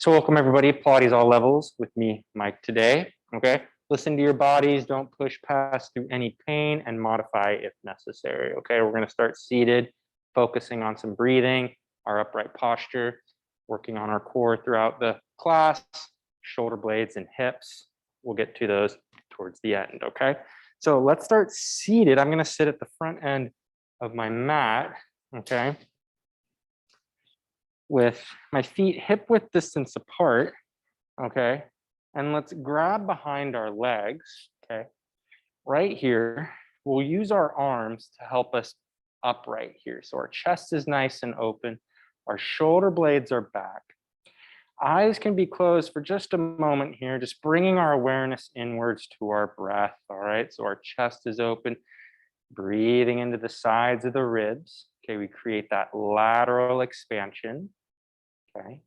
So welcome everybody, Pilates All Levels with me, Mike, today, okay? Listen to your bodies, don't push past through any pain and modify if necessary, okay? We're gonna start seated, focusing on some breathing, our upright posture, working on our core throughout the class, shoulder blades and hips. We'll get to those towards the end, okay? So let's start seated. I'm gonna sit at the front end of my mat, okay? With my feet hip width distance apart, okay? And let's grab behind our legs, okay? Right here, we'll use our arms to help us upright here. So our chest is nice and open, our shoulder blades are back. Eyes can be closed for just a moment here, just bringing our awareness inwards to our breath, all right? So our chest is open, breathing into the sides of the ribs. Okay, we create that lateral expansion. Okay,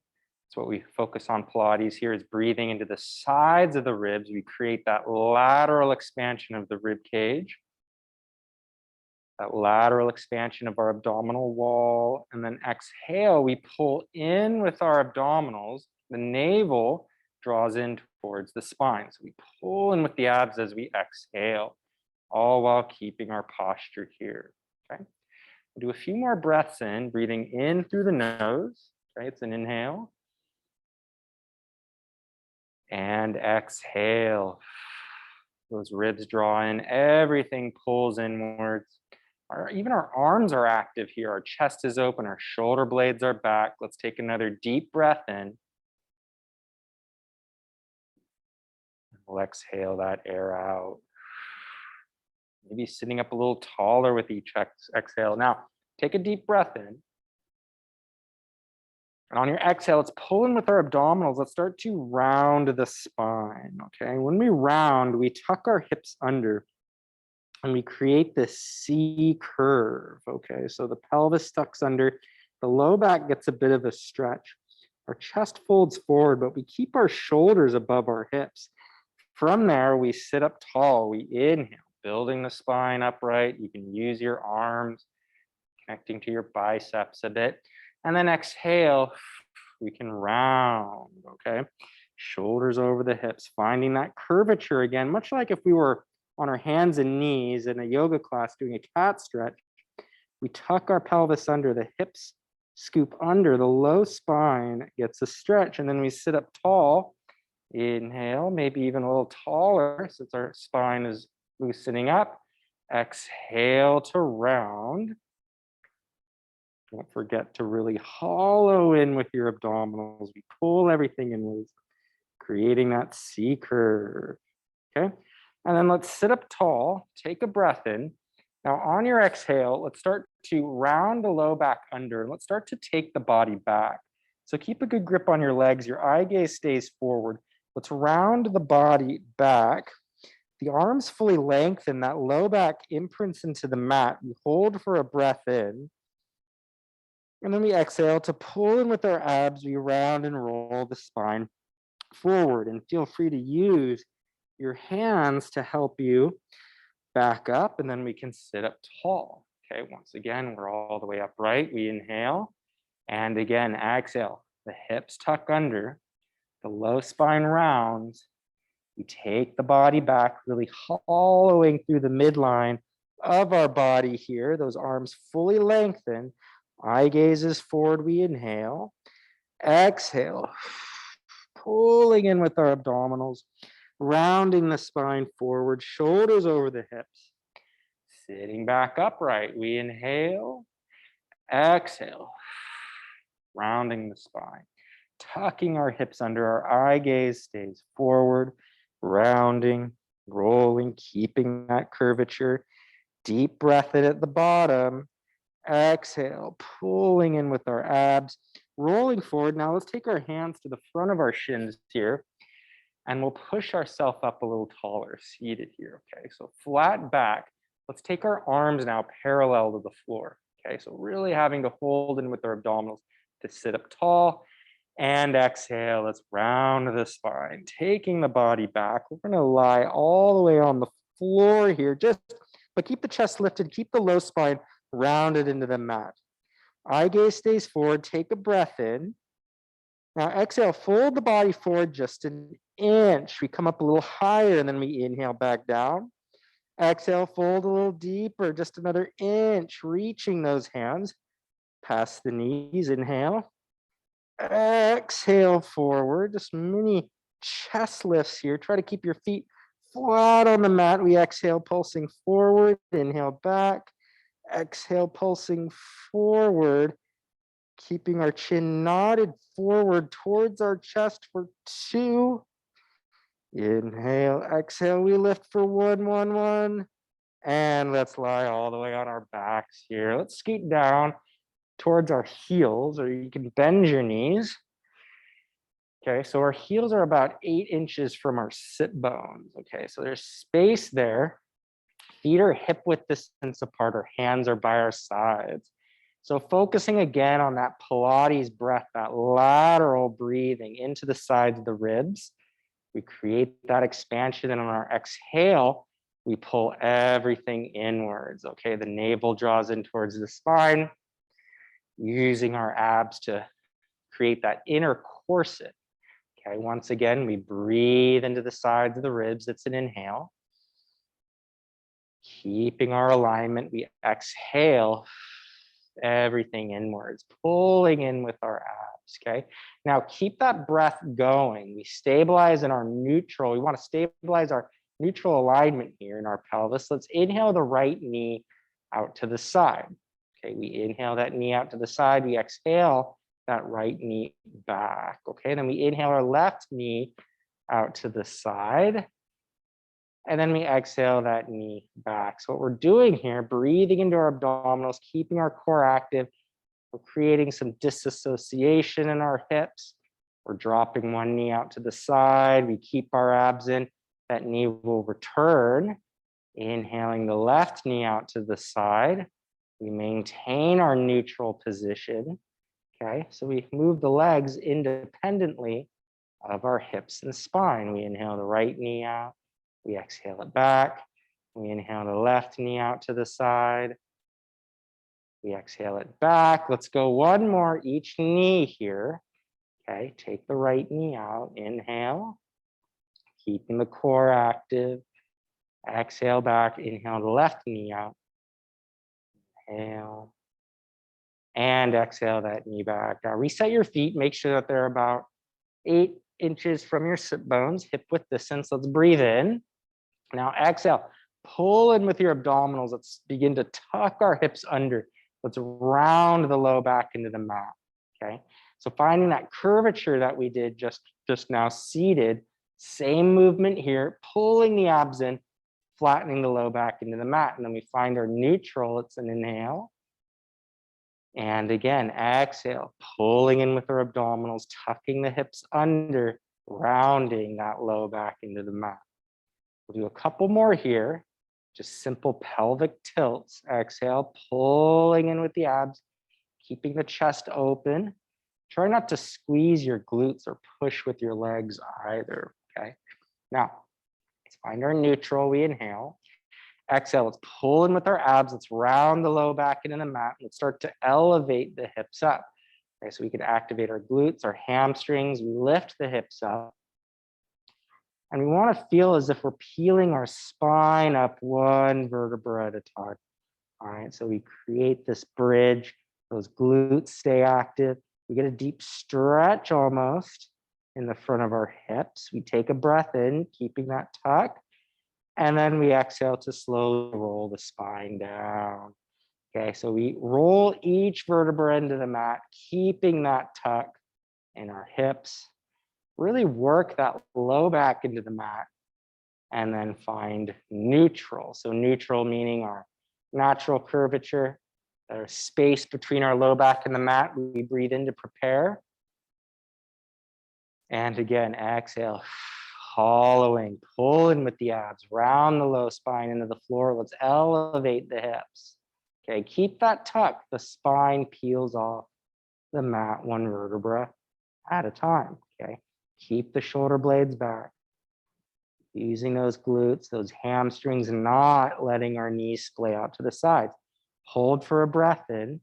that's what we focus on Pilates here, is breathing into the sides of the ribs. We create that lateral expansion of the rib cage, that lateral expansion of our abdominal wall. And then exhale, we pull in with our abdominals. The navel draws in towards the spine. So we pull in with the abs as we exhale, all while keeping our posture here. Okay, we'll do a few more breaths in, breathing in through the nose. Okay, it's an inhale. And exhale. Those ribs draw in, everything pulls inwards. Even our arms are active here. Our chest is open, our shoulder blades are back. Let's take another deep breath in. We'll exhale that air out. Maybe sitting up a little taller with each exhale. Now, take a deep breath in. And on your exhale, let's pull in with our abdominals. Let's start to round the spine, okay? When we round, we tuck our hips under and we create this C curve, okay? So the pelvis tucks under, the low back gets a bit of a stretch. Our chest folds forward, but we keep our shoulders above our hips. From there, we sit up tall, we inhale, building the spine upright. You can use your arms, connecting to your biceps a bit. And then exhale, we can round, okay? Shoulders over the hips, finding that curvature again, much like if we were on our hands and knees in a yoga class doing a cat stretch. We tuck our pelvis under, the hips scoop under, the low spine gets a stretch, and then we sit up tall. Inhale, maybe even a little taller since our spine is loosening up. Exhale to round. Don't forget to really hollow in with your abdominals. We pull everything inwards, creating that C curve, okay? And then let's sit up tall, take a breath in. Now on your exhale, let's start to round the low back under. Let's start to take the body back. So keep a good grip on your legs. Your eye gaze stays forward. Let's round the body back. The arms fully lengthen, that low back imprints into the mat. We hold for a breath in. And then we exhale to pull in with our abs. We round and roll the spine forward, and feel free to use your hands to help you back up, and then we can sit up tall. Okay, once again, we're all the way upright. We inhale, and again, exhale. The hips tuck under, the low spine rounds. We take the body back, really hollowing through the midline of our body here. Those arms fully lengthen. Eye gaze is forward, we inhale. Exhale, pulling in with our abdominals, rounding the spine forward, shoulders over the hips. Sitting back upright, we inhale. Exhale, rounding the spine. Tucking our hips under, our eye gaze stays forward, rounding, rolling, keeping that curvature. Deep breath in at the bottom. Exhale, pulling in with our abs, rolling forward. Now let's take our hands to the front of our shins here, and we'll push ourselves up a little taller, seated here, okay? So flat back. Let's take our arms now parallel to the floor, okay? So really having to hold in with our abdominals to sit up tall. And exhale, let's round the spine, taking the body back. We're gonna lie all the way on the floor here, but keep the chest lifted, keep the low spine rounded into the mat. Eye gaze stays forward, take a breath in. Now exhale, fold the body forward just an inch. We come up a little higher and then we inhale back down. Exhale, fold a little deeper, just another inch, reaching those hands past the knees. Inhale. Exhale forward, just mini chest lifts here. Try to keep your feet flat on the mat. We exhale, pulsing forward. Inhale back. Exhale, pulsing forward. Keeping our chin nodded forward towards our chest for 2. Inhale, exhale, we lift for 1. And let's lie all the way on our backs here. Let's scoot down towards our heels, or you can bend your knees. Okay, so our heels are about 8 inches from our sit bones. Okay, so there's space there. Feet are hip width distance apart, our hands are by our sides. So focusing again on that Pilates breath, that lateral breathing into the sides of the ribs. We create that expansion, and on our exhale, we pull everything inwards. Okay, the navel draws in towards the spine, using our abs to create that inner corset. Okay, once again, we breathe into the sides of the ribs. It's an inhale. Keeping our alignment, we exhale everything inwards, pulling in with our abs, okay? Now keep that breath going. We stabilize in our neutral. We want to stabilize our neutral alignment here in our pelvis. Let's inhale the right knee out to the side. Okay, we inhale that knee out to the side. We exhale that right knee back. Okay, then we inhale our left knee out to the side. And then we exhale that knee back. So what we're doing here, breathing into our abdominals, keeping our core active. We're creating some disassociation in our hips. We're dropping one knee out to the side. We keep our abs in. That knee will return. Inhaling the left knee out to the side. We maintain our neutral position. Okay, so we move the legs independently of our hips and spine. We inhale the right knee out. We exhale it back. We inhale the left knee out to the side. We exhale it back. Let's go one more, each knee here. Okay, take the right knee out. Inhale, keeping the core active. Exhale back. Inhale the left knee out. Inhale. And exhale that knee back. Now reset your feet. Make sure that they're about 8 inches from your sit bones, hip width distance. Let's breathe in. Now exhale, pull in with your abdominals. Let's begin to tuck our hips under. Let's round the low back into the mat, okay? So finding that curvature that we did just now seated, same movement here, pulling the abs in, flattening the low back into the mat. And then we find our neutral, it's an inhale. And again, exhale, pulling in with our abdominals, tucking the hips under, rounding that low back into the mat. We'll do a couple more here, just simple pelvic tilts. Exhale, pulling in with the abs, keeping the chest open. Try not to squeeze your glutes or push with your legs either, okay? Now, let's find our neutral, we inhale. Exhale, let's pull in with our abs. Let's round the low back into the mat. Let's start to elevate the hips up. Okay, so we can activate our glutes, our hamstrings. We lift the hips up. And we want to feel as if we're peeling our spine up one vertebra at a time. All right, so we create this bridge. Those glutes stay active. We get a deep stretch almost in the front of our hips. We take a breath in, keeping that tuck. And then we exhale to slowly roll the spine down. Okay, so we roll each vertebra into the mat, keeping that tuck in our hips. Really work that low back into the mat and then find neutral. So neutral meaning our natural curvature. There's space between our low back and the mat. We breathe in to prepare. And again, exhale, hollowing, pulling with the abs, round the low spine into the floor. Let's elevate the hips. Okay, keep that tuck. The spine peels off the mat one vertebra at a time, okay? Keep the shoulder blades back. Using those glutes, those hamstrings, not letting our knees splay out to the sides. Hold for a breath in.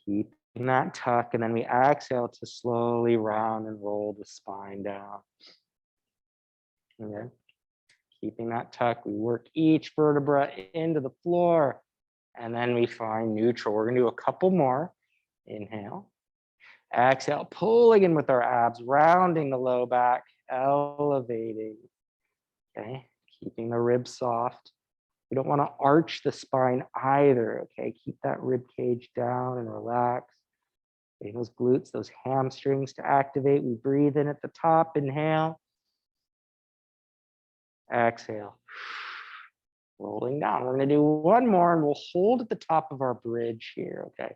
Keeping that tuck, and then we exhale to slowly round and roll the spine down. Okay. Keeping that tuck, we work each vertebra into the floor, and then we find neutral. We're gonna do a couple more. Inhale. Exhale, pulling in with our abs, rounding the low back, elevating. Okay, keeping the ribs soft. We don't want to arch the spine either. Okay, keep that rib cage down and relax. Getting those glutes, those hamstrings to activate. We breathe in at the top, inhale. Exhale. Rolling down. We're going to do one more and we'll hold at the top of our bridge here. Okay,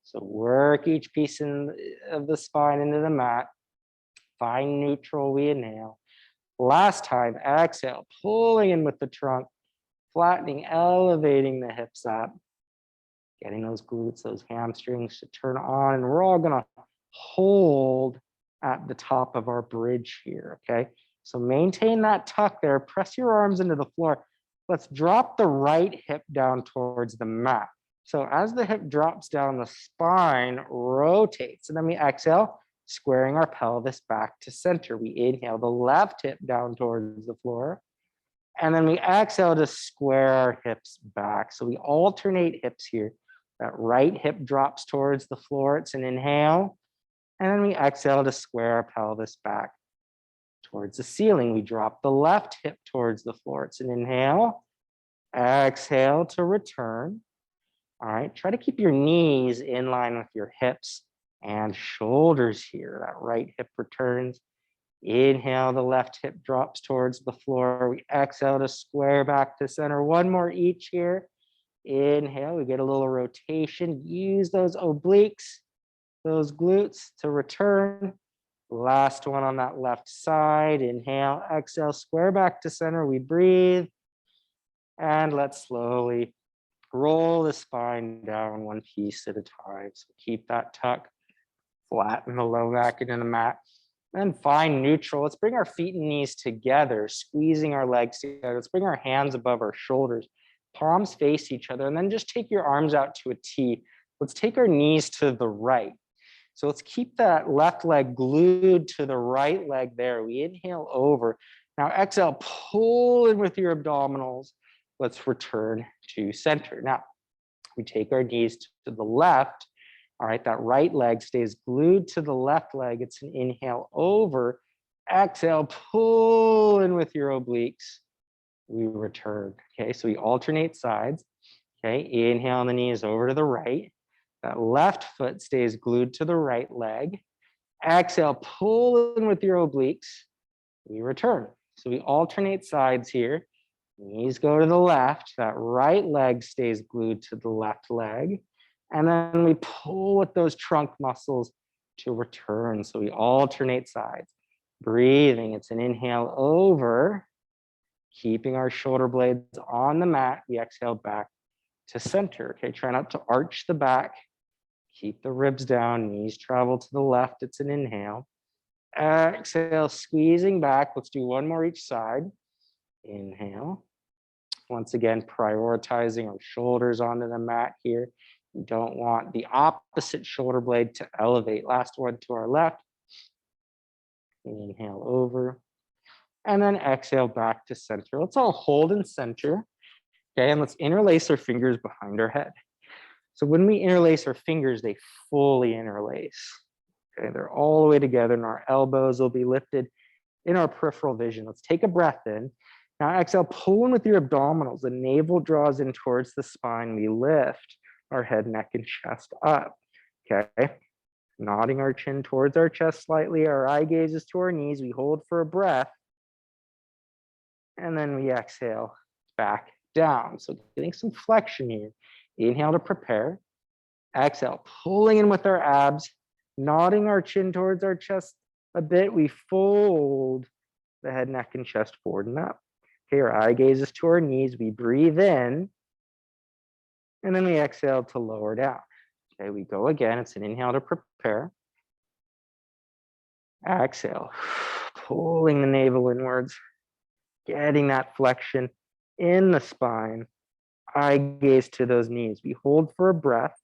so work each piece of the spine into the mat. Find neutral, we inhale. Last time, exhale, pulling in with the trunk, flattening, elevating the hips up, getting those glutes, those hamstrings to turn on, and we're all gonna hold at the top of our bridge here, okay? So maintain that tuck there, press your arms into the floor. Let's drop the right hip down towards the mat. So as the hip drops down, the spine rotates, and then we exhale, squaring our pelvis back to center. We inhale the left hip down towards the floor, and then we exhale to square our hips back. So we alternate hips here. That right hip drops towards the floor. It's an inhale. And then we exhale to square our pelvis back towards the ceiling. We drop the left hip towards the floor. It's an inhale. Exhale to return. All right, try to keep your knees in line with your hips and shoulders here. That right hip returns. Inhale, the left hip drops towards the floor. We exhale to square back to center. One more each here. Inhale, we get a little rotation. Use those obliques, those glutes to return. Last one on that left side. Inhale, exhale, square back to center. We breathe. And let's slowly roll the spine down one piece at a time. So keep that tuck, flatten the low back into the mat. Then find neutral. Let's bring our feet and knees together, squeezing our legs together. Let's bring our hands above our shoulders. Palms face each other, and then just take your arms out to a T. Let's take our knees to the right. So let's keep that left leg glued to the right leg there. We inhale over. Now exhale, pull in with your abdominals. Let's return to center. Now we take our knees to the left. All right, that right leg stays glued to the left leg. It's an inhale over. Exhale, pull in with your obliques. We return. Okay, so we alternate sides. Okay, inhale the knees over to the right. That left foot stays glued to the right leg. Exhale, pull in with your obliques. We return. So we alternate sides here. Knees go to the left. That right leg stays glued to the left leg. And then we pull with those trunk muscles to return. So we alternate sides. Breathing, it's an inhale over. Keeping our shoulder blades on the mat. We exhale back to center. Okay, try not to arch the back. Keep the ribs down, knees travel to the left. It's an inhale. Exhale, squeezing back. Let's do one more each side. Inhale. Once again, prioritizing our shoulders onto the mat here. We don't want the opposite shoulder blade to elevate. Last one to our left. Inhale over. And then exhale back to center. Let's all hold in center. Okay, and let's interlace our fingers behind our head. So when we interlace our fingers, they fully interlace. Okay, they're all the way together, and our elbows will be lifted in our peripheral vision. Let's take a breath in. Now exhale, pull in with your abdominals. The navel draws in towards the spine. We lift our head, neck, and chest up. Okay, nodding our chin towards our chest slightly. Our eye gazes to our knees. We hold for a breath. And then we exhale back down. So getting some flexion here. Inhale to prepare. Exhale, pulling in with our abs, nodding our chin towards our chest a bit. We fold the head, neck, and chest forward and up. Okay, our eye gazes to our knees. We breathe in, and then we exhale to lower down. Okay, we go again. It's an inhale to prepare. Exhale, pulling the navel inwards, getting that flexion in the spine. Eye gaze to those knees. We hold for a breath.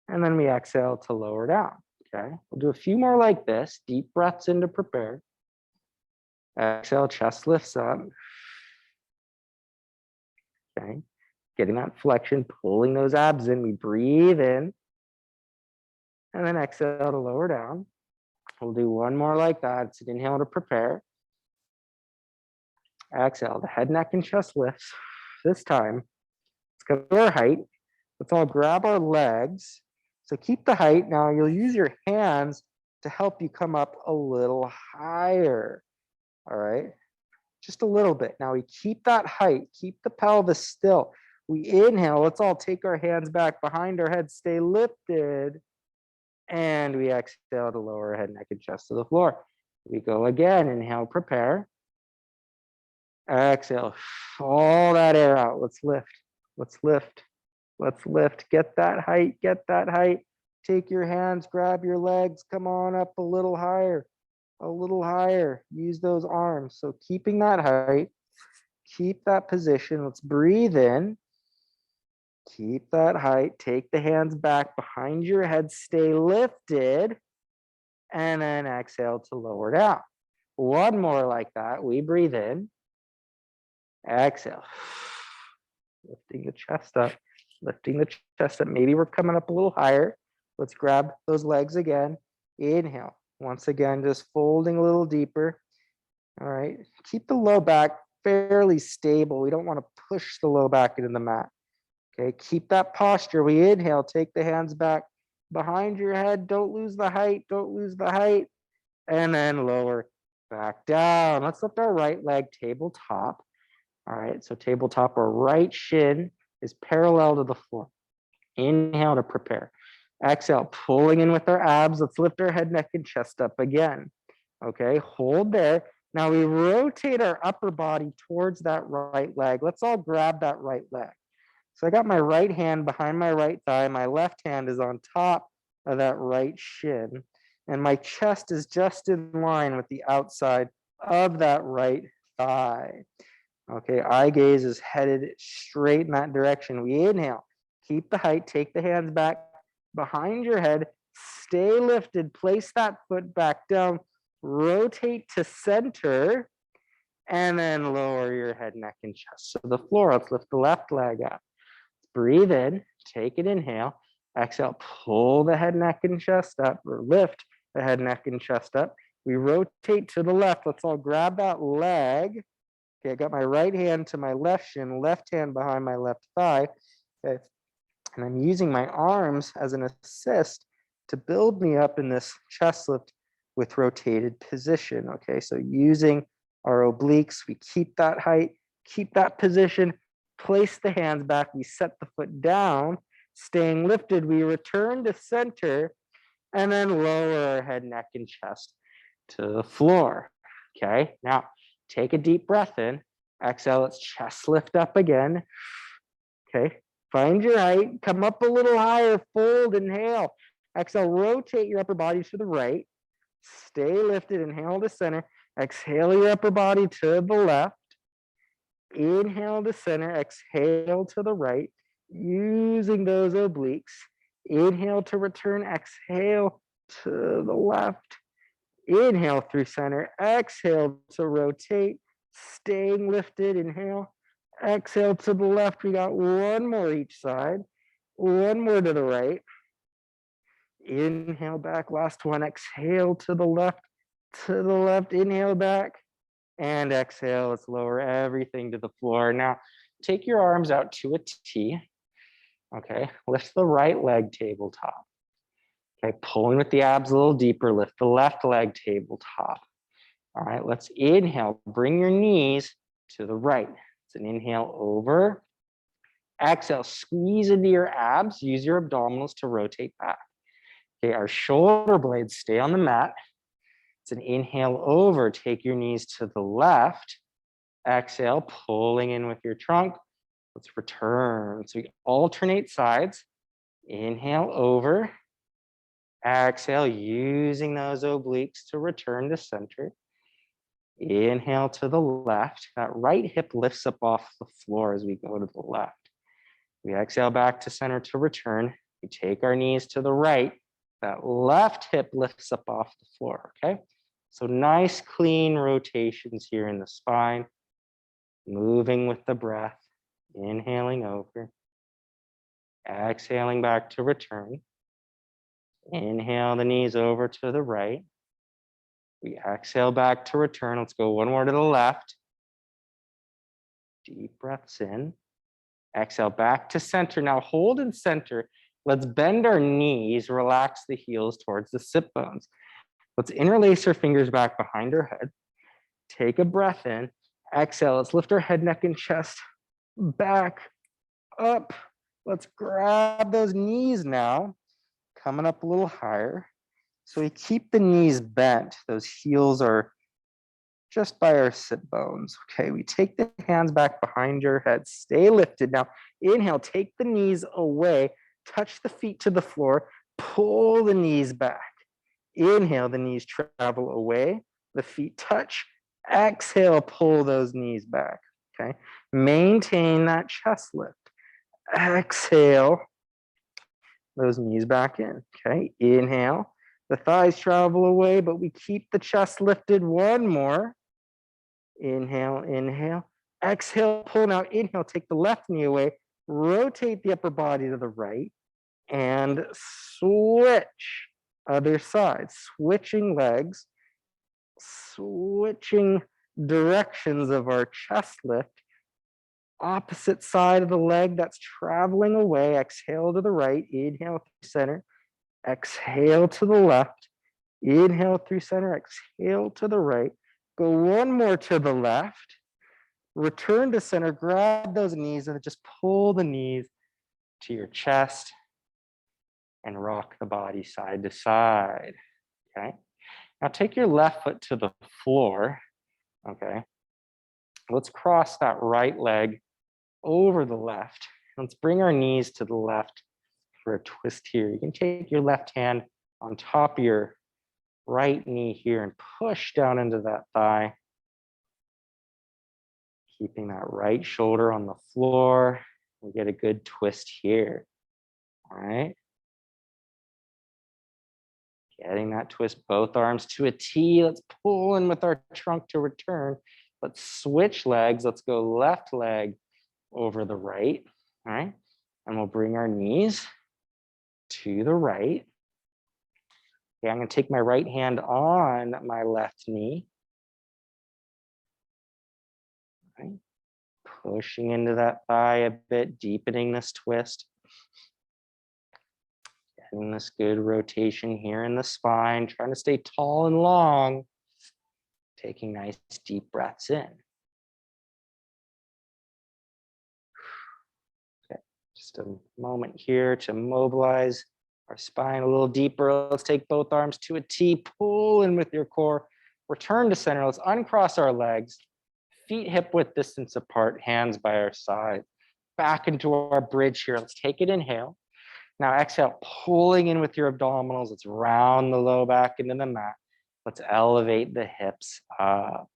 And then we exhale to lower down, okay? We'll do a few more like this. Deep breaths in to prepare. Exhale, chest lifts up. Okay, getting that flexion, pulling those abs in. We breathe in. And then exhale to lower down. We'll do one more like that. It's an inhale to prepare. Exhale, the head, neck, and chest lifts. This time, let's go to our height. Let's all grab our legs. So keep the height. Now you'll use your hands to help you come up a little higher. All right, just a little bit. Now we keep that height, keep the pelvis still. We inhale. Let's all take our hands back behind our head, stay lifted. And we exhale to lower head, neck, and chest to the floor. We go again. Inhale, prepare. Exhale, all that air out. Let's lift. Let's lift. Let's lift. Get that height. Get that height. Take your hands, grab your legs. Come on up a little higher. A little higher. Use those arms. So keeping that height. Keep that position. Let's breathe in. Keep that height. Take the hands back behind your head. Stay lifted. And then exhale to lower down. One more like that. We breathe in. Exhale. Lifting the chest up. Lifting the chest up. Maybe we're coming up a little higher. Let's grab those legs again. Inhale. Once again, just folding a little deeper. All right. Keep the low back fairly stable. We don't want to push the low back into the mat. Okay. Keep that posture. We inhale. Take the hands back behind your head. Don't lose the height. Don't lose the height. And then lower back down. Let's lift our right leg tabletop. All right. So tabletop, our right shin is parallel to the floor. Inhale to prepare. Exhale, pulling in with our abs. Let's lift our head, neck, and chest up again. Okay, hold there. Now we rotate our upper body towards that right leg. Let's all grab that right leg. So I got my right hand behind my right thigh. My left hand is on top of that right shin. And my chest is just in line with the outside of that right thigh. Okay, eye gaze is headed straight in that direction. We inhale. Keep the height. Take the hands back behind your head, stay lifted, place that foot back down, rotate to center, and then lower your head, neck, and chest to the floor. Let's lift the left leg up. Breathe in, take an inhale, exhale, pull the head, neck, and chest up, or lift the head, neck, and chest up. We rotate to the left. Let's all grab that leg. Okay, I got my right hand to my left shin, left hand behind my left thigh. Okay. And I'm using my arms as an assist to build me up in this chest lift with rotated position. Okay, so using our obliques, we keep that height, keep that position, place the hands back, we set the foot down, staying lifted, we return to center, and then lower our head, neck, and chest to the floor. Okay, now take a deep breath in, exhale, let's chest lift up again. Okay. Find your height, come up a little higher, fold, inhale. Exhale, rotate your upper body to the right. Stay lifted, inhale to center. Exhale your upper body to the left. Inhale to center, exhale to the right. Using those obliques. Inhale to return, exhale to the left. Inhale through center, exhale to rotate. Staying lifted, inhale. Exhale to the left. We got one more each side. One more to the right. Inhale back. Last one. Exhale to the left. To the left. Inhale back. And exhale. Let's lower everything to the floor. Now, take your arms out to a T. Okay. Lift the right leg tabletop. Okay. Pulling with the abs a little deeper. Lift the left leg tabletop. All right. Let's inhale. Bring your knees to the right. It's an inhale over. Exhale, squeeze into your abs. Use your abdominals to rotate back. Okay, our shoulder blades stay on the mat. It's an inhale over. Take your knees to the left. Exhale, pulling in with your trunk. Let's return. So we alternate sides. Inhale over. Exhale, using those obliques to return to center. Inhale to the left. That right hip lifts up off the floor as we go to the left. We exhale back to center to return. We take our knees to the right. That left hip lifts up off the floor, okay? So nice, clean rotations here in the spine, moving with the breath, inhaling over, exhaling back to return. Inhale the knees over to the right. We exhale back to return. Let's go one more to the left. Deep breaths in. Exhale back to center. Now hold in center. Let's bend our knees, relax the heels towards the sit bones. Let's interlace our fingers back behind our head. Take a breath in. Exhale. Let's lift our head, neck, and chest back, up. Let's grab those knees now, coming up a little higher. So we keep the knees bent. Those heels are just by our sit bones. Okay, we take the hands back behind your head. Stay lifted. Now, inhale, take the knees away. Touch the feet to the floor. Pull the knees back. Inhale, the knees travel away. The feet touch. Exhale, pull those knees back. Okay, maintain that chest lift. Exhale, those knees back in. Okay, inhale. The thighs travel away, but we keep the chest lifted. One more. Inhale, inhale. Exhale, pull. Now inhale, take the left knee away. Rotate the upper body to the right. And switch. Other side. Switching legs. Switching directions of our chest lift. Opposite side of the leg that's traveling away. Exhale to the right. Inhale through center. Exhale to the left. Inhale through center. Exhale to the right. Go one more to the left. Return to center. Grab those knees and just pull the knees to your chest and rock the body side to side. Okay. Now take your left foot to the floor. Okay. Let's cross that right leg over the left. Let's bring our knees to the left for a twist here. You can take your left hand on top of your right knee here and push down into that thigh. Keeping that right shoulder on the floor. We get a good twist here. All right. Getting that twist, both arms to a T. Let's pull in with our trunk to return. Let's switch legs. Let's go left leg over the right. All right. And we'll bring our knees to the right. Okay, I'm going to take my right hand on my left knee. Right. Pushing into that thigh a bit, deepening this twist. Getting this good rotation here in the spine, trying to stay tall and long. Taking nice deep breaths in. Okay, just a moment here to mobilize our spine a little deeper. Let's take both arms to a T, pull in with your core. Return to center. Let's uncross our legs. Feet hip width distance apart, hands by our side. Back into our bridge here. Let's take it, inhale. Now exhale, pulling in with your abdominals. Let's round the low back into the mat. Let's elevate the hips up.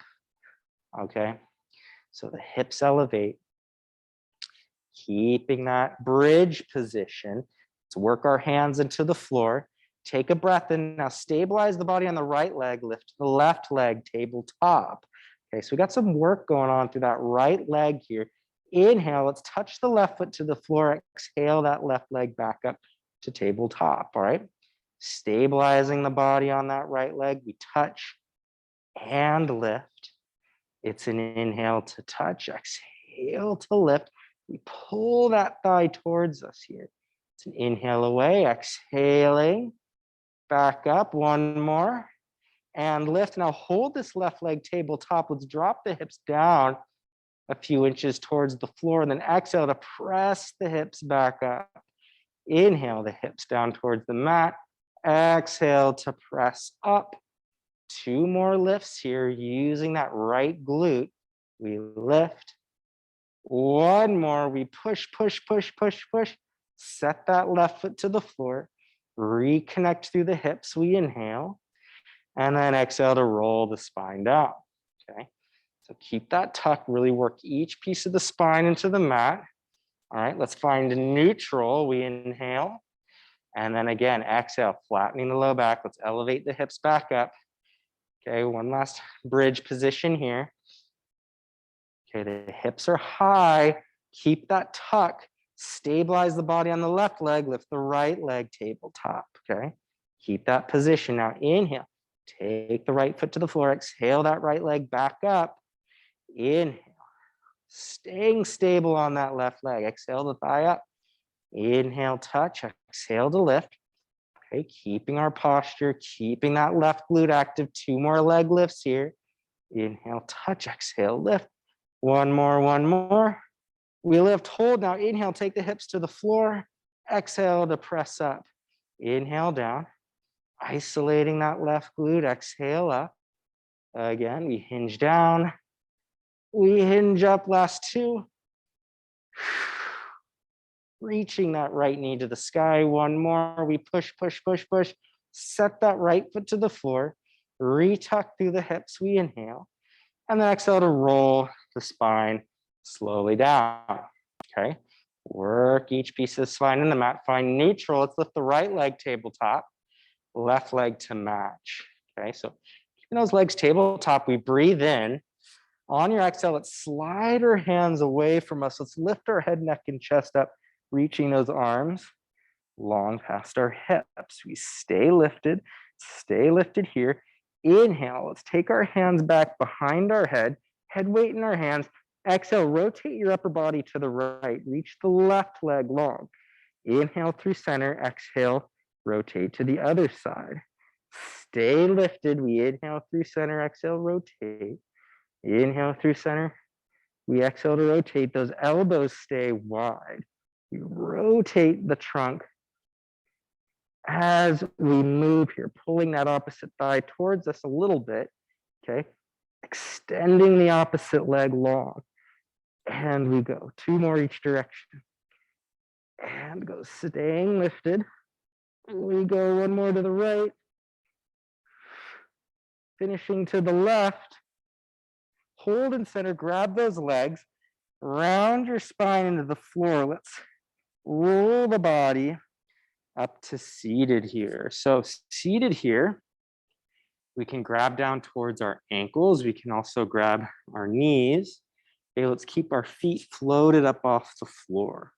Okay, so the hips elevate. Keeping that bridge position. Let's work our hands into the floor. Take a breath in. Now stabilize the body on the right leg. Lift the left leg, tabletop. Okay, so we got some work going on through that right leg here. Inhale, let's touch the left foot to the floor. Exhale that left leg back up to tabletop, all right? Stabilizing the body on that right leg. We touch and lift. It's an inhale to touch, exhale to lift. We pull that thigh towards us here. It's an inhale away, exhaling, back up, one more. And lift. Now hold this left leg tabletop. Let's drop the hips down a few inches towards the floor and then exhale to press the hips back up. Inhale the hips down towards the mat. Exhale to press up. Two more lifts here using that right glute. We lift. One more. We push, push, push, push, push. Set that left foot to the floor. Reconnect through the hips. We inhale. And then exhale to roll the spine down, okay? So keep that tuck, really work each piece of the spine into the mat. All right, let's find a neutral. We inhale, And then again, exhale, flattening the low back. Let's elevate the hips back up. Okay, one last bridge position here. Okay, the hips are high. Keep that tuck. Stabilize the body on the left leg. Lift the right leg tabletop. Okay, keep that position. Now inhale. Take the right foot to the floor. Exhale that right leg back up. Inhale. Staying stable on that left leg. Exhale the thigh up. Inhale, touch. Exhale to lift. Okay, keeping our posture, keeping that left glute active. 2 more leg lifts here. Inhale, touch. Exhale, lift. One more, one more. We lift, hold. Now inhale, take the hips to the floor. Exhale to press up. Inhale down. Isolating that left glute. Exhale up. Again, we hinge down. We hinge up, last 2. Reaching that right knee to the sky. One more. We push, push, push, push. Set that right foot to the floor. Retuck through the hips. We inhale. And then exhale to roll the spine slowly down. Okay. Work each piece of the spine in the mat. Find neutral. Let's lift the right leg tabletop. Left leg to match. Okay. So keeping those legs tabletop, we breathe in. On your exhale, let's slide our hands away from us. Let's lift our head, neck, and chest up, reaching those arms long past our hips. We stay lifted here. Inhale, let's take our hands back behind our head weight in our hands. Exhale, rotate your upper body to the right. Reach the left leg long. Inhale through center, exhale, rotate to the other side. Stay lifted. We inhale through center, exhale, rotate. Inhale through center. We exhale to rotate. Those elbows stay wide. We rotate the trunk as we move here, pulling that opposite thigh towards us a little bit. Okay. Extending the opposite leg long. And we go. 2 more each direction. And go, staying lifted. We go 1 more to the right. Finishing to the left. Hold in center, grab those legs, round your spine into the floor. Let's roll the body up to seated here. So seated here, we can grab down towards our ankles. We can also grab our knees. Okay, let's keep our feet floated up off the floor.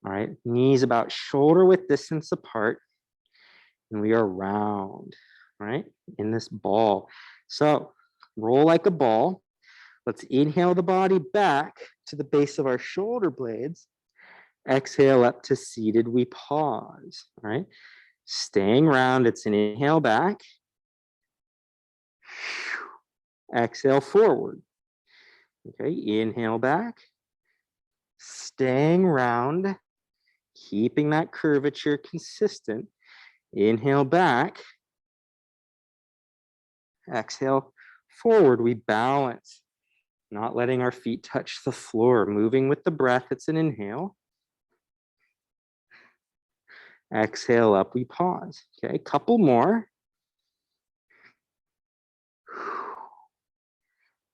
All right, knees about shoulder width distance apart. And we are round, right, in this ball. So roll like a ball. Let's inhale the body back to the base of our shoulder blades. Exhale up to seated, we pause, all right? Staying round, it's an inhale back. Exhale forward. Okay, inhale back. Staying round, keeping that curvature consistent. Inhale back. Exhale forward, we balance. Not letting our feet touch the floor, moving with the breath. It's an inhale. Exhale up, we pause. Okay, couple more.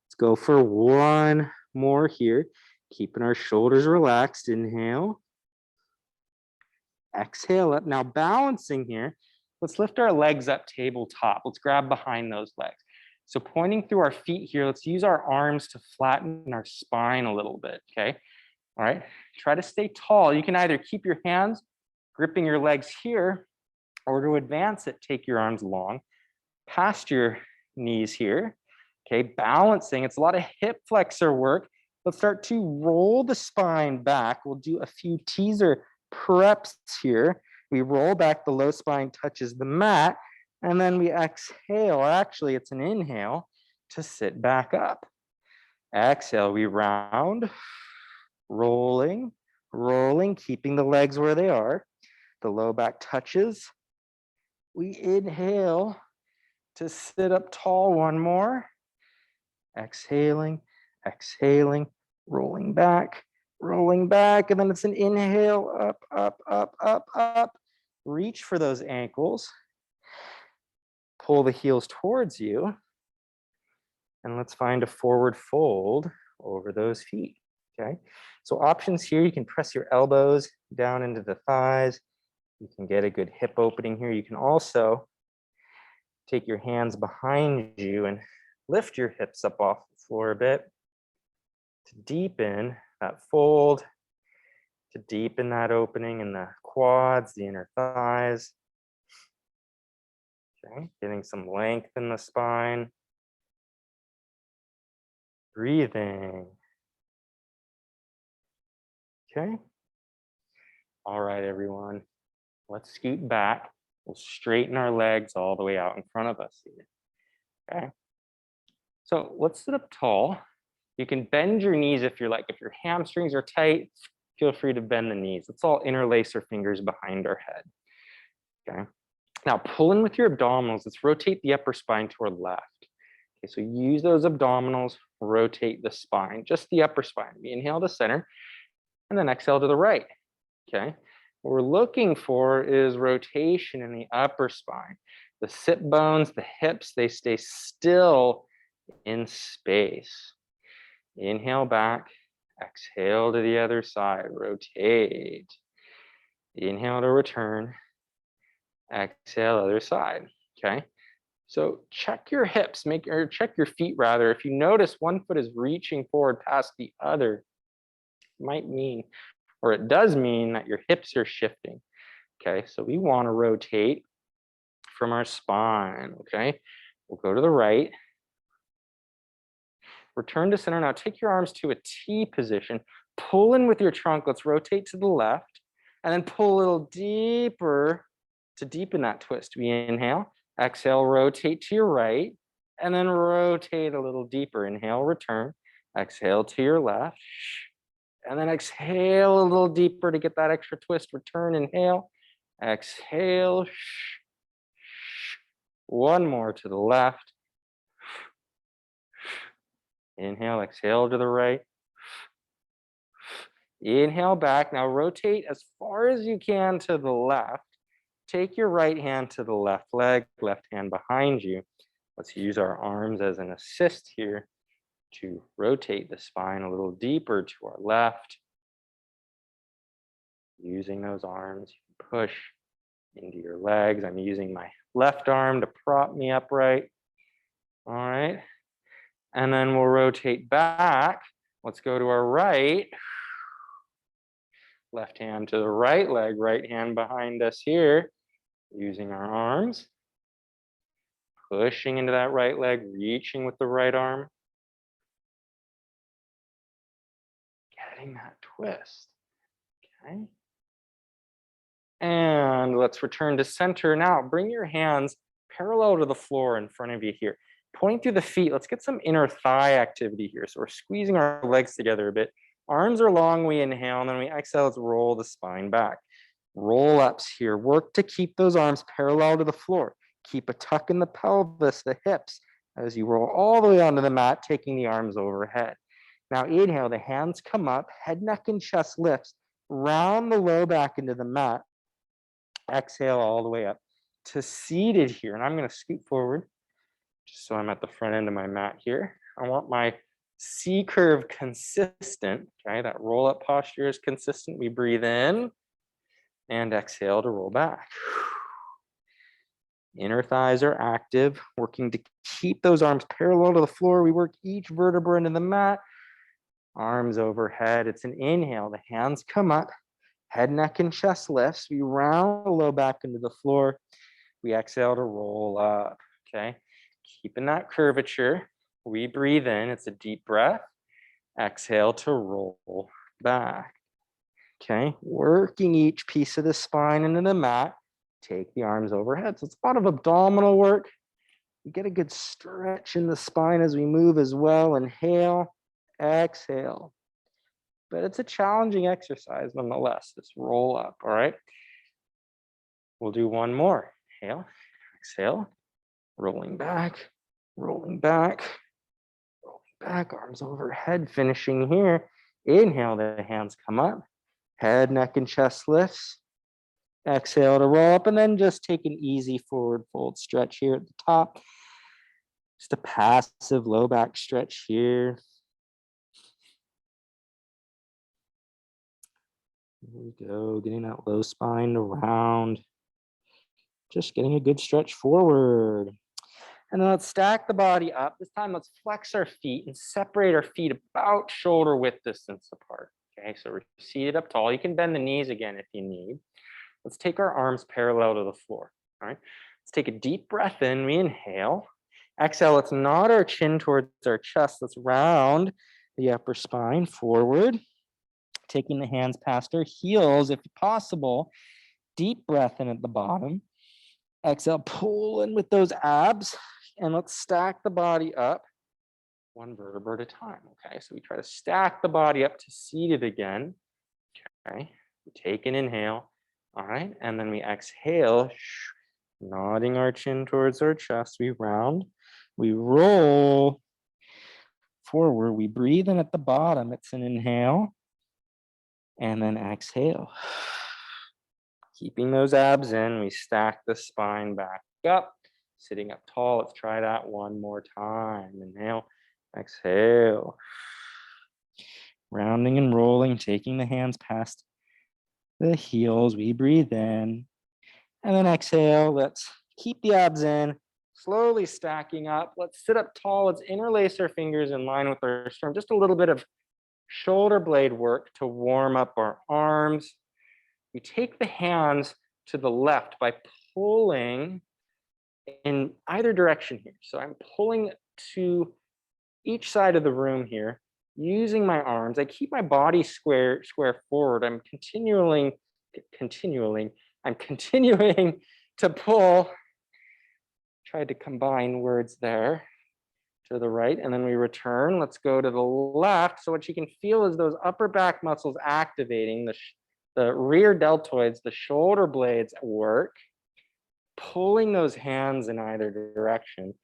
Let's go for 1 more here. Keeping our shoulders relaxed. Inhale. Exhale up. Now balancing here. Let's lift our legs up tabletop. Let's grab behind those legs. So pointing through our feet here, let's use our arms to flatten our spine a little bit, okay? All right, try to stay tall. You can either keep your hands gripping your legs here, or to advance it, take your arms long past your knees here, okay? Balancing, it's a lot of hip flexor work. Let's start to roll the spine back. We'll do a few teaser preps here. We roll back, the low spine touches the mat, and then we exhale. Actually, it's an inhale to sit back up. Exhale, we round, rolling, rolling, keeping the legs where they are. The low back touches. We inhale to sit up tall. 1 more. Exhaling, exhaling, rolling back, and then it's an inhale, up, up, up, up, up. Reach for those ankles. Pull the heels towards you. And let's find a forward fold over those feet, okay? So options here, you can press your elbows down into the thighs. You can get a good hip opening here. You can also take your hands behind you and lift your hips up off the floor a bit to deepen that fold, to deepen that opening in the quads, the inner thighs. Okay, getting some length in the spine. Breathing. Okay. All right, everyone. Let's scoot back. We'll straighten our legs all the way out in front of us here. Okay. So let's sit up tall. You can bend your knees if you're like, if your hamstrings are tight, feel free to bend the knees. Let's all interlace our fingers behind our head. Okay. Now pull in with your abdominals. Let's rotate the upper spine to our left. Okay, so use those abdominals, rotate the spine, just the upper spine. We inhale to center and then exhale to the right. Okay. What we're looking for is rotation in the upper spine. The sit bones, the hips, they stay still in space. Inhale back, exhale to the other side, rotate. Inhale to return, exhale other side, okay? So check your hips, or check your feet rather. If you notice one foot is reaching forward past the other, it might mean, or it does mean that your hips are shifting, okay? So we wanna rotate from our spine, okay? We'll go to the right. Return to center. Now take your arms to a T position. Pull in with your trunk. Let's rotate to the left. And then pull a little deeper to deepen that twist. We inhale. Exhale, rotate to your right. And then rotate a little deeper. Inhale, return. Exhale to your left. And then exhale a little deeper to get that extra twist. Return, inhale. Exhale. One more to the left. Inhale, exhale to the right. Inhale back. Now rotate as far as you can to the left. Take your right hand to the left leg, left hand behind you. Let's use our arms as an assist here to rotate the spine a little deeper to our left. Using those arms, you can push into your legs. I'm using my left arm to prop me upright. All right. And then we'll rotate back. Let's go to our right. Left hand to the right leg, right hand behind us here. Using our arms. Pushing into that right leg, reaching with the right arm. Getting that twist. Okay. And let's return to center. Now bring your hands parallel to the floor in front of you here. Pointing through the feet, let's get some inner thigh activity here. So we're squeezing our legs together a bit. Arms are long, we inhale, and then we exhale, let's roll the spine back. Roll ups here. Work to keep those arms parallel to the floor. Keep a tuck in the pelvis, the hips, as you roll all the way onto the mat, taking the arms overhead. Now inhale, the hands come up, head, neck, and chest lifts. Round the low back into the mat. Exhale all the way up to seated here. And I'm going to scoot forward just so I'm at the front end of my mat here. I want my C curve consistent. Okay, that roll up posture is consistent. We breathe in and exhale to roll back. Inner thighs are active, working to keep those arms parallel to the floor. We work each vertebra into the mat. Arms overhead. It's an inhale. The hands come up. Head, neck, and chest lifts. We round the low back into the floor. We exhale to roll up. Okay. Keeping that curvature. We breathe in. It's a deep breath. Exhale to roll back. Okay. Working each piece of the spine into the mat. Take the arms overhead. So it's a lot of abdominal work. We get a good stretch in the spine as we move as well. Inhale, exhale. But it's a challenging exercise nonetheless, this roll up, all right? We'll do one more. Inhale, exhale, rolling back, rolling back, rolling back, arms overhead, finishing here. Inhale, the hands come up, head, neck, and chest lifts. Exhale to roll up, and then just take an easy forward fold stretch here at the top. Just a passive low back stretch here. Here we go, getting that low spine around. Just getting a good stretch forward. And then let's stack the body up. This time, let's flex our feet and separate our feet about shoulder width distance apart. Okay, so we're seated up tall. You can bend the knees again if you need. Let's take our arms parallel to the floor. All right, let's take a deep breath in. We inhale. Exhale, let's nod our chin towards our chest. Let's round the upper spine forward. Taking the hands past our heels if possible. Deep breath in at the bottom. Exhale, pull in with those abs. And let's stack the body up one vertebra at a time. Okay, so we try to stack the body up to seated again. Okay, we take an inhale. All right, and then we exhale, nodding our chin towards our chest. We round, we roll forward. We breathe in at the bottom. It's an inhale, and then exhale. Keeping those abs in, we stack the spine back up. Sitting up tall, let's try that one more time. Inhale, exhale. Rounding and rolling, taking the hands past the heels. We breathe in. And then exhale, let's keep the abs in. Slowly stacking up. Let's sit up tall. Let's interlace our fingers in line with our sternum. Just a little bit of shoulder blade work to warm up our arms. We take the hands to the left by pulling in either direction here. So I'm pulling to each side of the room here, using my arms. I keep my body square forward. I'm continuing to pull. Tried to combine words there. To the right, and then we return. Let's go to the left. So what you can feel is those upper back muscles activating, the rear deltoids, the shoulder blades at work. Pulling those hands in either direction.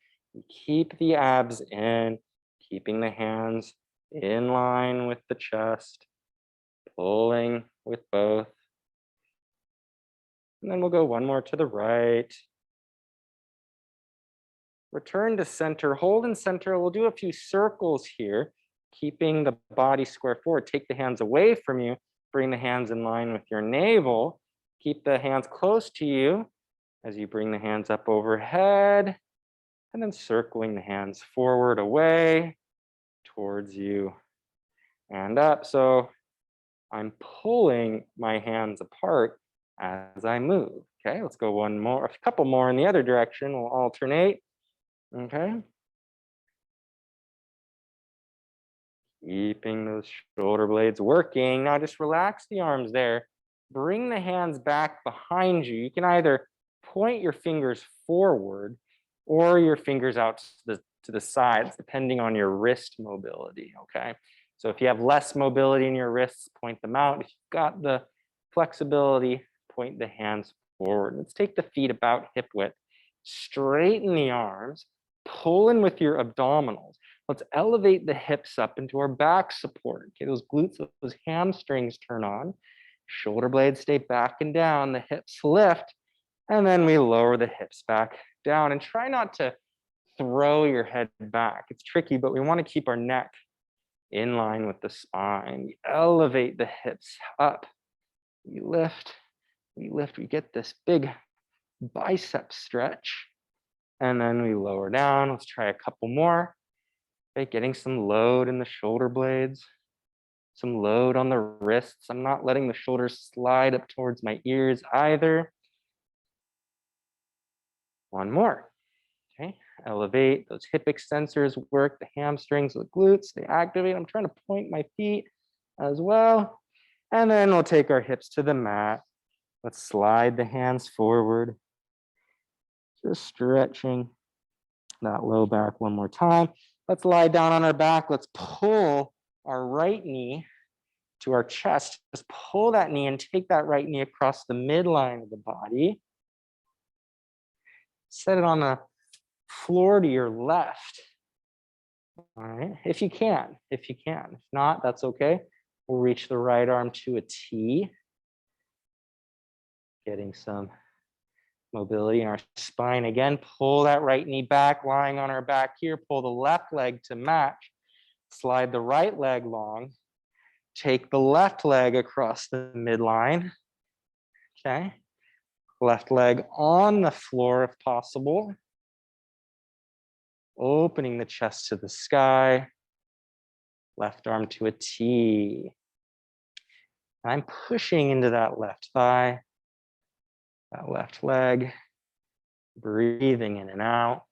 Keep the abs in, keeping the hands in line with the chest, pulling with both. And then we'll go one more to the right. Return to center, hold in center. We'll do a few circles here, keeping the body square forward. Take the hands away from you, bring the hands in line with your navel. Keep the hands close to you as you bring the hands up overhead, and then circling the hands forward, away, towards you, and up. So I'm pulling my hands apart as I move. Okay, let's go one more, a couple more in the other direction. We'll alternate. Okay. Keeping those shoulder blades working. Now just relax the arms there. Bring the hands back behind you. You can either point your fingers forward or your fingers out to the sides, depending on your wrist mobility, okay? So if you have less mobility in your wrists, point them out. If you've got the flexibility, point the hands forward. Let's take the feet about hip width. Straighten the arms, pull in with your abdominals. Let's elevate the hips up into our back support. Okay, those glutes, those hamstrings turn on. Shoulder blades stay back and down, the hips lift, and then we lower the hips back down. And try not to throw your head back. It's tricky, but we want to keep our neck in line with the spine. We elevate the hips up. We lift, we get this big bicep stretch. And then we lower down. Let's try a couple more. Okay, getting some load in the shoulder blades, some load on the wrists. I'm not letting the shoulders slide up towards my ears either. One more. Okay, elevate, those hip extensors work, the hamstrings, the glutes, they activate. I'm trying to point my feet as well. And then we'll take our hips to the mat. Let's slide the hands forward. Just stretching that low back one more time. Let's lie down on our back. Let's pull our right knee to our chest. Just pull that knee and take that right knee across the midline of the body. Set it on the floor to your left. All right, if you can. If not, that's okay. We'll reach the right arm to a T. Getting some mobility in our spine again. Pull that right knee back, lying on our back here. Pull the left leg to match. Slide the right leg long. Take the left leg across the midline. Okay. Left leg on the floor if possible. Opening the chest to the sky. Left arm to a T. I'm pushing into that left thigh, that left leg, breathing in and out.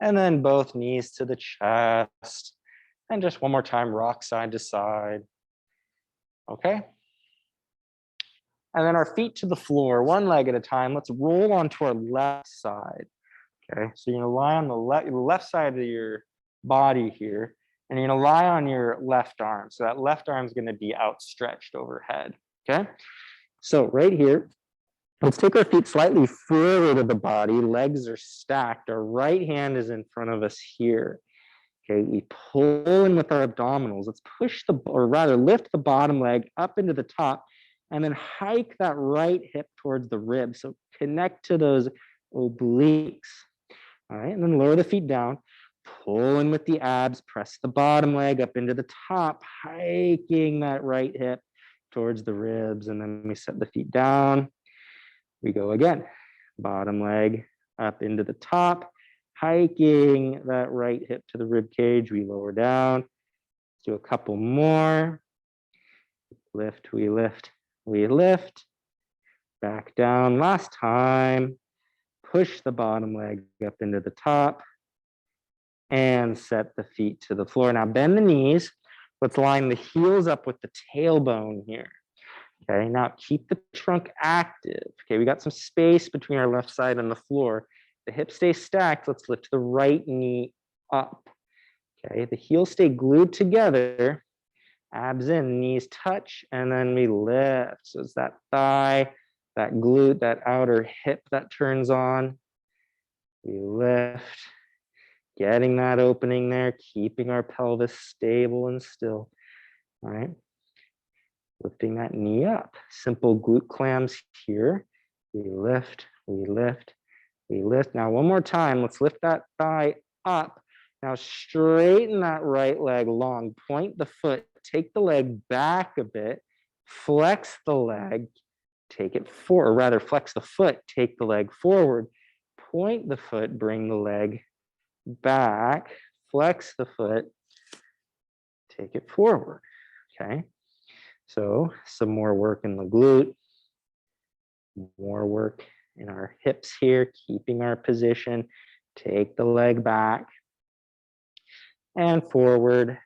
And then both knees to the chest. And just one more time, rock side to side. Okay. And then our feet to the floor, one leg at a time. Let's roll onto our left side. Okay, so you're gonna lie on the left side of your body here, and you're gonna lie on your left arm. So that left arm is gonna be outstretched overhead. Okay, so right here, let's take our feet slightly forward of the body. Legs are stacked. Our right hand is in front of us here. Okay, we pull in with our abdominals. Let's push or rather lift the bottom leg up into the top, and then hike that right hip towards the rib. So connect to those obliques. All right, and then lower the feet down, pull in with the abs, press the bottom leg up into the top, hiking that right hip towards the ribs, and then we set the feet down. We go again, bottom leg up into the top, hiking that right hip to the rib cage, we lower down. Let's do a couple more. Lift, we lift, we lift. Back down, last time. Push the bottom leg up into the top and set the feet to the floor. Now bend the knees. Let's line the heels up with the tailbone here. Okay, now keep the trunk active. Okay, we got some space between our left side and the floor. The hips stay stacked. Let's lift the right knee up. Okay, the heels stay glued together. Abs in, knees touch, and then we lift. So it's that thigh, that glute, that outer hip that turns on. We lift, getting that opening there, keeping our pelvis stable and still. All right. Lifting that knee up. Simple glute clams here. We lift, we lift, we lift. Now, one more time. Let's lift that thigh up. Now, straighten that right leg long. Point the foot. Take the leg back a bit. Flex the leg. Take it forward, or rather flex the foot, take the leg forward, point the foot, bring the leg back, flex the foot, take it forward, okay? So some more work in the glute, more work in our hips here, keeping our position, take the leg back and forward.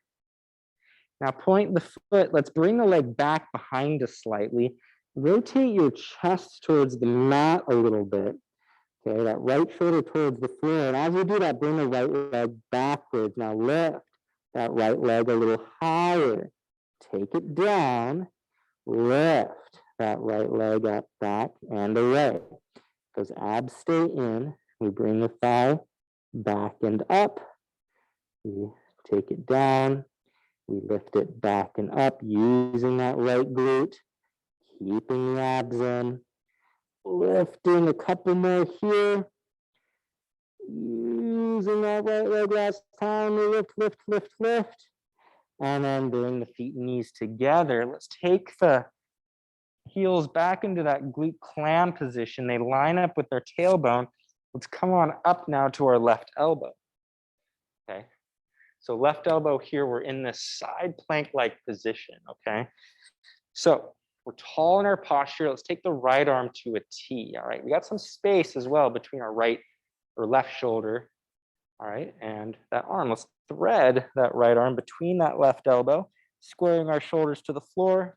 Now point the foot, let's bring the leg back behind us slightly. Rotate your chest towards the mat a little bit. Okay, that right shoulder towards the floor. And as you do that, bring the right leg backwards. Now lift that right leg a little higher. Take it down. Lift that right leg up, back, and away. Those abs stay in. We bring the thigh back and up. We take it down. We lift it back and up using that right glute. Keeping the abs in, lifting a couple more here. Using that right leg last time, we lift, lift, lift, lift. And then bring the feet and knees together. Let's take the heels back into that glute clam position. They line up with their tailbone. Let's come on up now to our left elbow. Okay, so left elbow here, we're in this side plank-like position, okay? So we're tall in our posture. Let's take the right arm to a T, all right? We got some space as well between our right or left shoulder, all right? And that arm, let's thread that right arm between that left elbow, squaring our shoulders to the floor,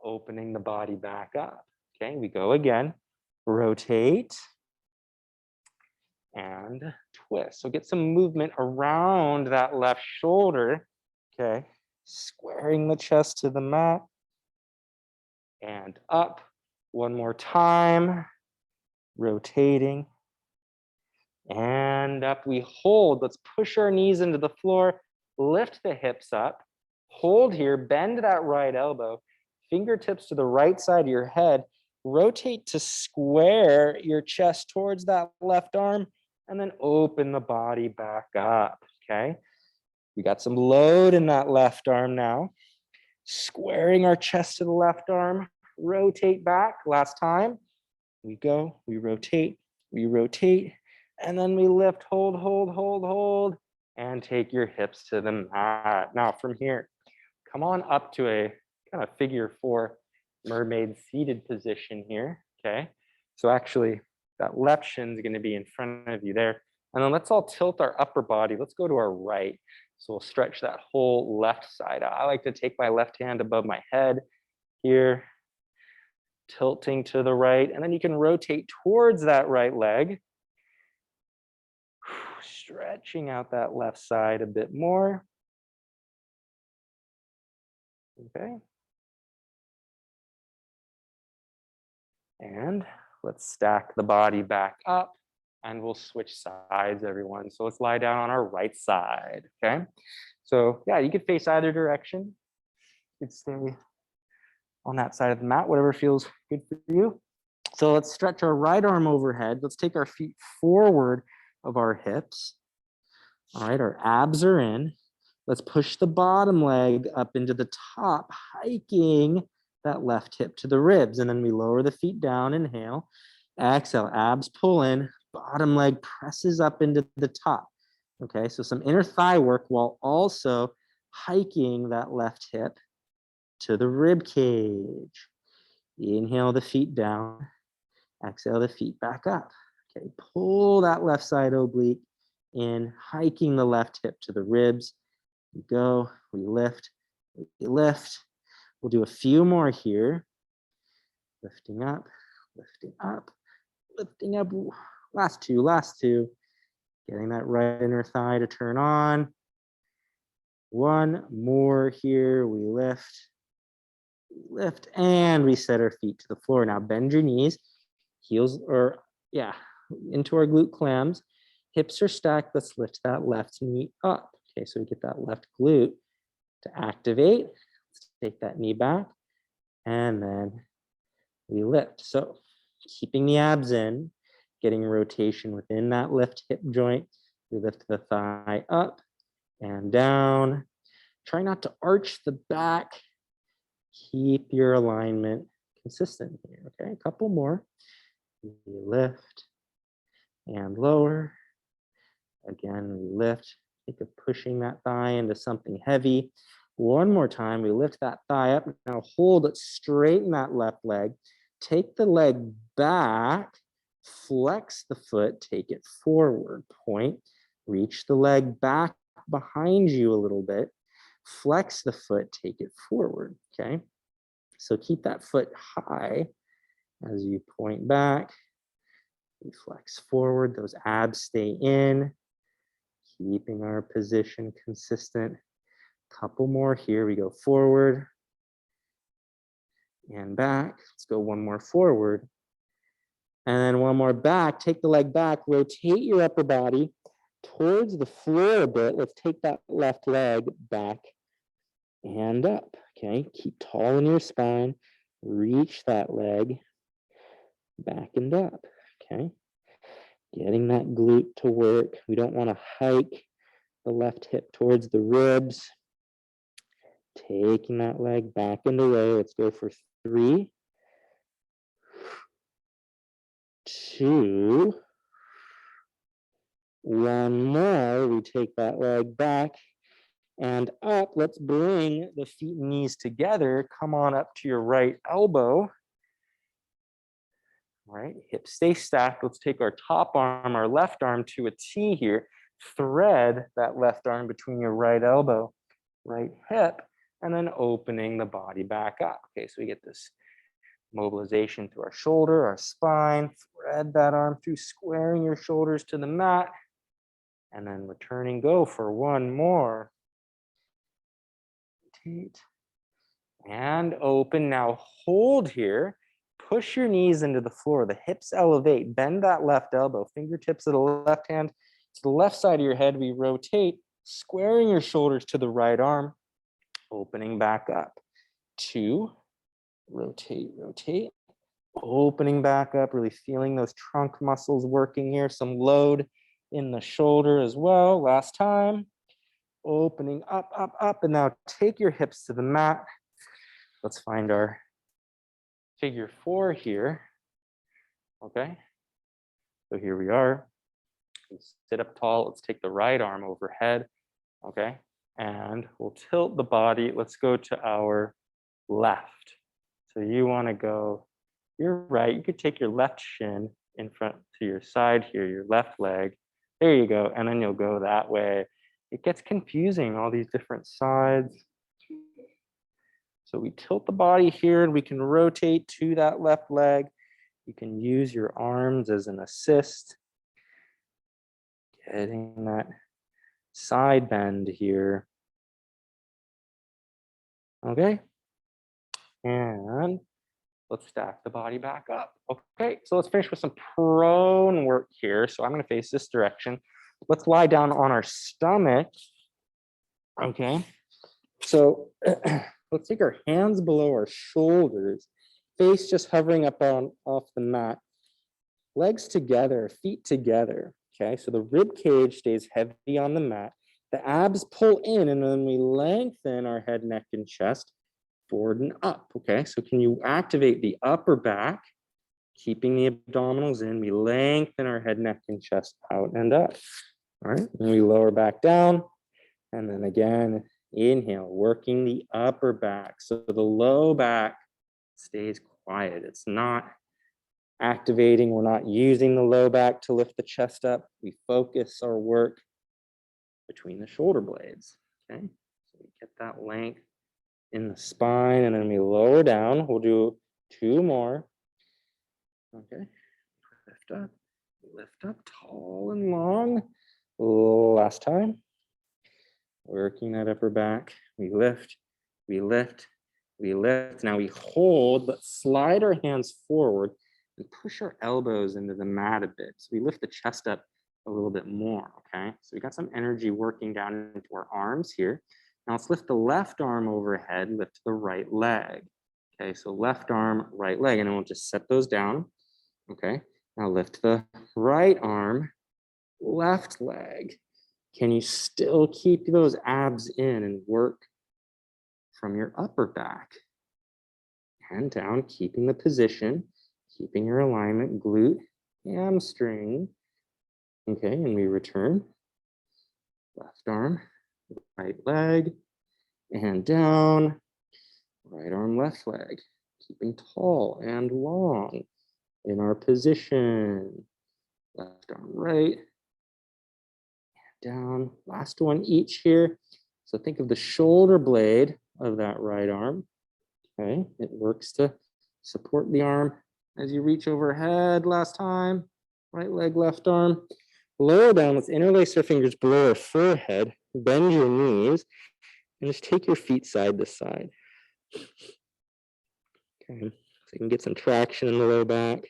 opening the body back up, okay? We go again, rotate, and twist. So get some movement around that left shoulder, okay? Squaring the chest to the mat, and up. One more time, rotating, and up. We hold. Let's push our knees into the floor, lift the hips up, hold here, bend that right elbow, fingertips to the right side of your head, rotate to square your chest towards that left arm, and then open the body back up, okay? We got some load in that left arm now. Squaring our chest to the left arm, rotate back. Last time, we go, we rotate, and then we lift, hold, hold, hold, hold, and take your hips to the mat. Now from here, come on up to a kind of figure 4 mermaid seated position here, okay? So actually, that left shin is gonna be in front of you there. And then let's all tilt our upper body. Let's go to our right. So we'll stretch that whole left side out. I like to take my left hand above my head here, tilting to the right, and then you can rotate towards that right leg, stretching out that left side a bit more. Okay. And let's stack the body back up and we'll switch sides, everyone. So let's lie down on our right side, okay? So yeah, you could face either direction. You could stay on that side of the mat, whatever feels good for you. So let's stretch our right arm overhead. Let's take our feet forward of our hips. All right, our abs are in. Let's push the bottom leg up into the top, hiking that left hip to the ribs. And then we lower the feet down, inhale. Exhale, abs pull in, bottom leg presses up into the top. Okay, so some inner thigh work while also hiking that left hip to the rib cage. Inhale the feet down, exhale the feet back up. Okay, pull that left side oblique in, hiking the left hip to the ribs. We go, we lift, we lift. We'll do a few more here. Lifting up, lifting up, lifting up. Last two. Getting that right inner thigh to turn on. One more here, we lift, and we set our feet to the floor. Now bend your knees, heels, or yeah, into our glute clams. Hips are stacked, let's lift that left knee up. Okay, so we get that left glute to activate. Let's take that knee back, and then we lift. So keeping the abs in, getting rotation within that left hip joint. We lift the thigh up and down. Try not to arch the back. Keep your alignment consistent here, okay? A couple more. We lift and lower. Again, we lift. Think of pushing that thigh into something heavy. One more time, we lift that thigh up. Now hold it, straighten that left leg. Take the leg back, flex the foot, take it forward, point. Reach the leg back behind you a little bit. Flex the foot, take it forward, okay? So keep that foot high as you point back. We flex forward, those abs stay in. Keeping our position consistent. Couple more here. We go forward and back. Let's go one more forward. And then one more back. Take the leg back. Rotate your upper body towards the floor a bit. Let's take that left leg back and up. Okay. Keep tall in your spine. Reach that leg back and up. Okay. Getting that glute to work. We don't want to hike the left hip towards the ribs. Taking that leg back and away. Let's go for 3, 2, 1 more. We take that leg back and up. Let's bring the feet and knees together. Come on up to your right elbow. All right, hips stay stacked. Let's take our top arm, our left arm to a T here. Thread that left arm between your right elbow, right hip, and then opening the body back up. Okay, so we get this mobilization through our shoulder, our spine. Thread that arm through, squaring your shoulders to the mat, and then returning. Go for one more. Rotate and open. Now hold here. Push your knees into the floor. The hips elevate. Bend that left elbow. Fingertips of the left hand to the left side of your head. We rotate, squaring your shoulders to the right arm. Opening back up. 2. Rotate, rotate. Opening back up. Really feeling those trunk muscles working here. Some load in the shoulder as well. Last time. Opening up, up, up, and now take your hips to the mat. Let's find our figure 4 here. Okay, so here we are. We sit up tall. Let's take the right arm overhead. Okay, and we'll tilt the body. Let's go to our left. So you want to go your right. You could take your left shin in front to your side here, your left leg. There you go, and then you'll go that way. It gets confusing, all these different sides. So we tilt the body here and we can rotate to that left leg. You can use your arms as an assist. Getting that side bend here. Okay. And let's stack the body back up. Okay, so let's finish with some prone work here. So I'm going to face this direction. Let's lie down on our stomach. Okay, so let's take our hands below our shoulders, face just hovering up on off the mat, legs together, feet together. Okay, so the rib cage stays heavy on the mat. The abs pull in, and then we lengthen our head, neck, and chest forward and up. Okay, so can you activate the upper back, keeping the abdominals in? We lengthen our head, neck, and chest out and up. All right, and we lower back down. And then again, inhale, working the upper back. So the low back stays quiet. It's not activating. We're not using the low back to lift the chest up. We focus our work between the shoulder blades. Okay, so we get that length in the spine, and then we lower down. We'll do 2 more. Okay, lift up tall and long. Last time. Working that upper back. We lift, we lift, we lift. Now we hold, but slide our hands forward and push our elbows into the mat a bit. So we lift the chest up a little bit more, okay? So we got some energy working down into our arms here. Now let's lift the left arm overhead, lift the right leg. Okay, so left arm, right leg, and then we'll just set those down. Okay, now lift the right arm, left leg. Can you still keep those abs in and work from your upper back? Hand down, keeping the position, keeping your alignment, glute, hamstring. Okay, and we return. Left arm, right leg, and down. Right arm, left leg. Keeping tall and long in our position. Left arm, right. Down. Last one each here. So think of the shoulder blade of that right arm. Okay, it works to support the arm as you reach overhead. Last time, right leg, left arm. Lower down, let's interlace our fingers below our forehead, bend your knees, and just take your feet side to side. Okay, so you can get some traction in the low back.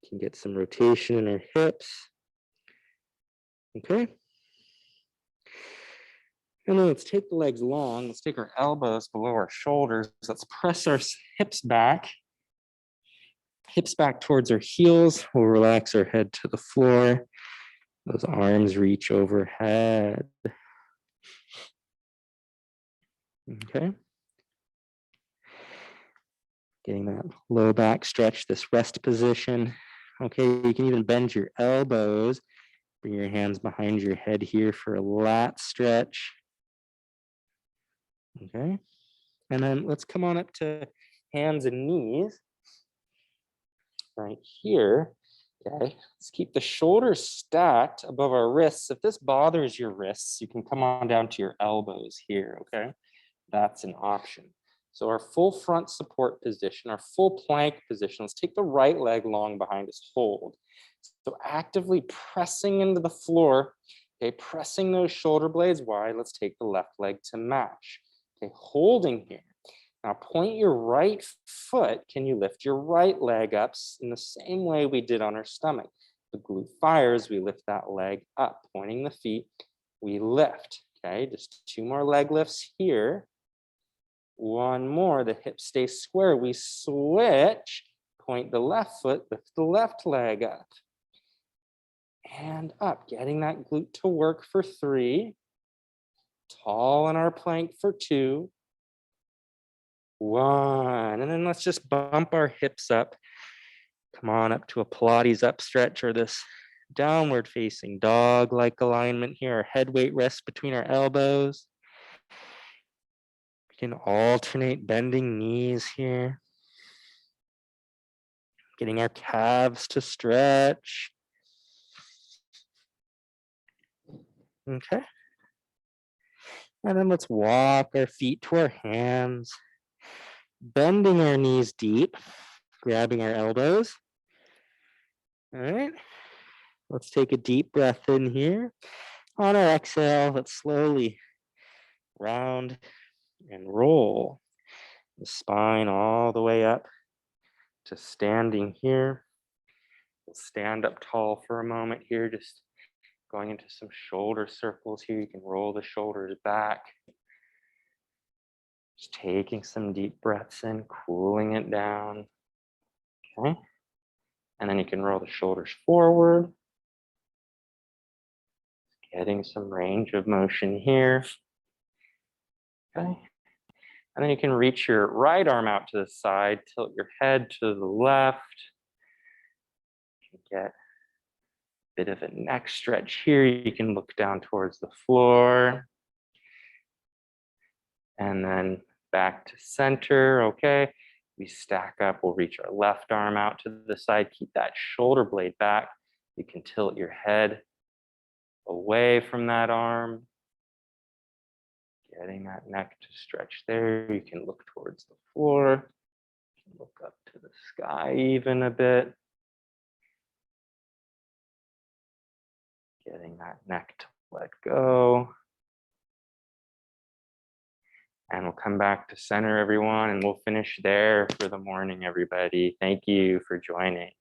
You can get some rotation in our hips. Okay. And then let's take the legs long. Let's take our elbows below our shoulders. Let's press our hips back towards our heels. We'll relax our head to the floor. Those arms reach overhead. Okay. Getting that low back stretch, this rest position. Okay, you can even bend your elbows. Bring your hands behind your head here for a lat stretch. Okay. And then let's come on up to hands and knees. Right here. Okay, let's keep the shoulders stacked above our wrists. If this bothers your wrists, you can come on down to your elbows here, okay? That's an option. So our full front support position, our full plank position, let's take the right leg long behind us, hold. So actively pressing into the floor, okay, pressing those shoulder blades wide. Let's take the left leg to match. Okay, holding here. Now point your right foot. Can you lift your right leg up in the same way we did on our stomach? The glute fires, we lift that leg up. Pointing the feet, we lift. Okay, just 2 more leg lifts here. 1 more, the hips stay square. We switch, point the left foot, lift the left leg up. and up. Getting that glute to work for 3. Tall in our plank for 2. 1. And then let's just bump our hips up. Come on up to a Pilates up stretch or this downward facing dog-like alignment here. Our head weight rests between our elbows. We can alternate bending knees here. Getting our calves to stretch. Okay. And then let's walk our feet to our hands. Bending our knees deep. Grabbing our elbows. All right. Let's take a deep breath in here. On our exhale, let's slowly round and roll the spine all the way up to standing here. We'll stand up tall for a moment here, just going into some shoulder circles here. You can roll the shoulders back. Just taking some deep breaths in, cooling it down. Okay. And then you can roll the shoulders forward. Getting some range of motion here. Okay. And then you can reach your right arm out to the side, tilt your head to the left. You can get a bit of a neck stretch here. You can look down towards the floor. And then back to center, okay? We stack up, we'll reach our left arm out to the side, keep that shoulder blade back. You can tilt your head away from that arm. Getting that neck to stretch there. You can look towards the floor. You can look up to the sky even a bit. Getting that neck to let go. And we'll come back to center, everyone, and we'll finish there for the morning, everybody. Thank you for joining.